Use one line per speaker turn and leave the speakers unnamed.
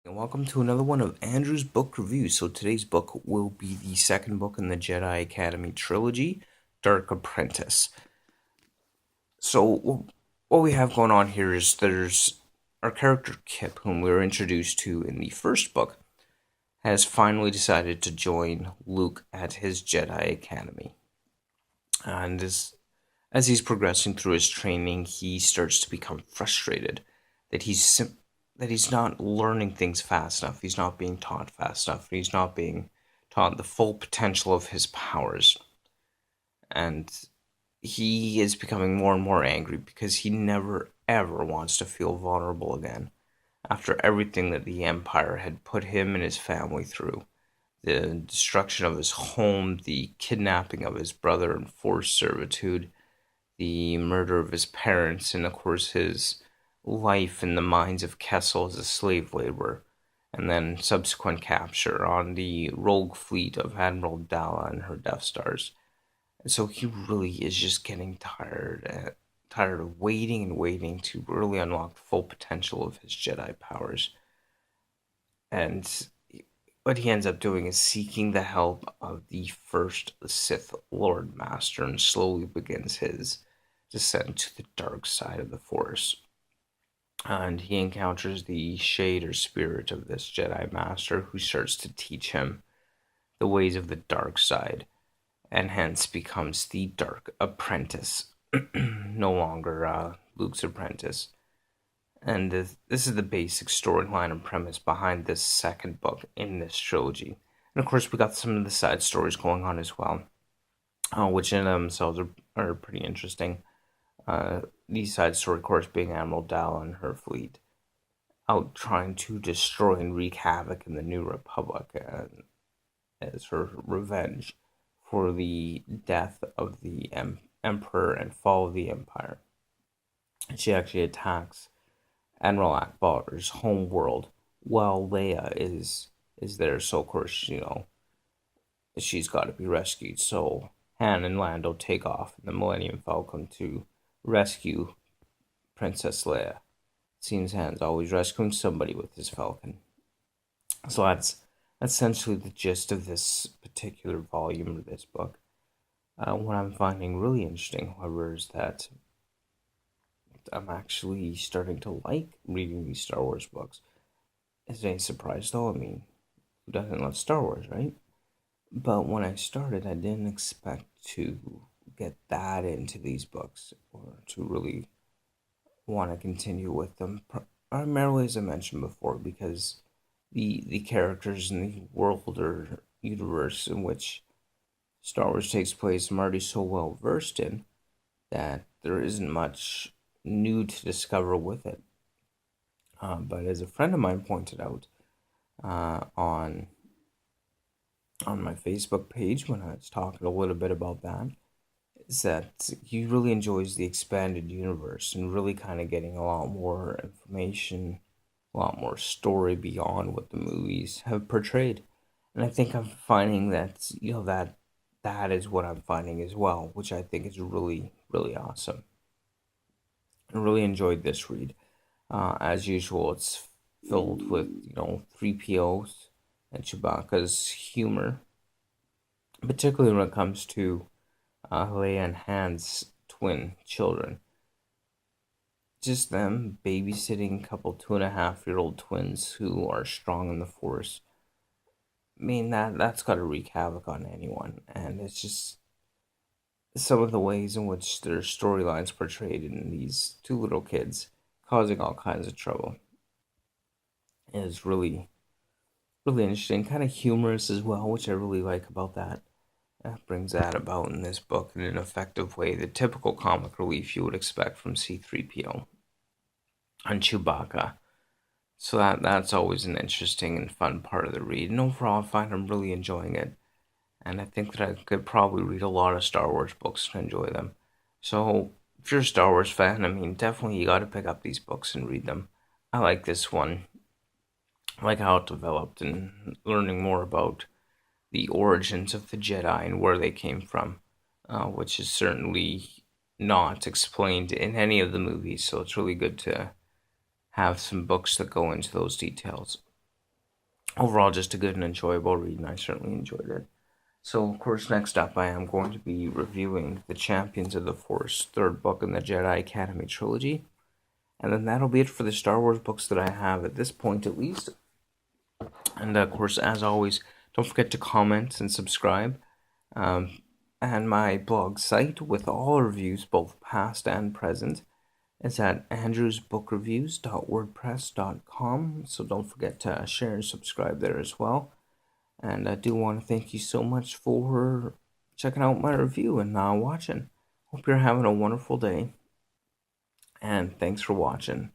And welcome to another one of Andrew's book review. So today's book will be the second book in the Jedi Academy trilogy, Dark Apprentice. So what we have going on here is there's our character Kip, whom we were introduced to in the first book, has finally decided to join Luke at his Jedi Academy. And as he's progressing through his training, he starts to become frustrated that he's not learning things fast enough. He's not being taught fast enough. He's not being taught the full potential of his powers. And he is becoming more and more angry because he never ever wants to feel vulnerable again after everything that the Empire had put him and his family through. The destruction of his home, the kidnapping of his brother and forced servitude, the murder of his parents, and of course his life in the mines of Kessel as a slave laborer, and then subsequent capture on the rogue fleet of Admiral Dalla and her Death Stars. And so he really is just getting tired of waiting and waiting to really unlock the full potential of his Jedi powers. And what he ends up doing is seeking the help of the first Sith Lord Master and slowly begins his descent to the dark side of the Force. And he encounters the shade or spirit of this Jedi Master who starts to teach him the ways of the dark side and hence becomes the Dark Apprentice, no longer Luke's apprentice. And this is the basic storyline and premise behind this second book in this trilogy. And of course, we got some of the side stories going on as well, which in themselves are pretty interesting. The side story, of course, being Admiral Dal and her fleet out trying to destroy and wreak havoc in the New Republic as her revenge for the death of the Emperor and fall of the Empire. She actually attacks Admiral Akbar's homeworld while Leia is there. So of course, she's got to be rescued. So Han and Lando take off in the Millennium Falcon to rescue Princess Leia. It seems Han's always rescuing somebody with his Falcon. So that's essentially the gist of this particular volume of this book. What I'm finding really interesting, however, is that I'm actually starting to like reading these Star Wars books. It's a surprise, though. I mean, who doesn't love Star Wars, right? But when I started, I didn't expect to get that into these books or to really want to continue with them. Primarily, as I mentioned before, because the characters in the world or universe in which Star Wars takes place, I'm already so well versed in that there isn't much new to discover with it. But as a friend of mine pointed out on my Facebook page when I was talking a little bit about that, is that he really enjoys the expanded universe and really kind of getting a lot more information, a lot more story beyond what the movies have portrayed. And I think I'm finding that that is what I'm finding as well, which I think is really really awesome. I really enjoyed this read. As usual, it's filled with 3POs and Chewbacca's humor, particularly when it comes to Leia and Han's twin children. Just them babysitting a couple 2.5-year-old twins who are strong in the Force. I mean that's got to wreak havoc on anyone, and it's just some of the ways in which their storylines portrayed in these two little kids causing all kinds of trouble is really really interesting, kind of humorous as well, which I really like about that. Brings that about in this book in an effective way, the typical comic relief you would expect from C-3PO and Chewbacca. So that's always an interesting and fun part of the read. And overall, I find I'm really enjoying it. And I think that I could probably read a lot of Star Wars books and enjoy them. So if you're a Star Wars fan, I mean, definitely you got to pick up these books and read them. I like this one. I like how it developed and learning more about the origins of the Jedi and where they came from, which is certainly not explained in any of the movies. So it's really good to have some books that go into those details. overall, just a good and enjoyable read, and I certainly enjoyed it. So, of course, next up, I am going to be reviewing The Champions of the Force, third book in the Jedi Academy trilogy. And then that'll be it for the Star Wars books that I have at this point, at least. And of course, as always, don't forget to comment and subscribe. Um, and my blog site with all reviews, both past and present, is at andrewsbookreviews.wordpress.com. So don't forget to share and subscribe there as well. And I do want to thank you so much for checking out my review and watching. Hope you're having a wonderful day. And thanks for watching.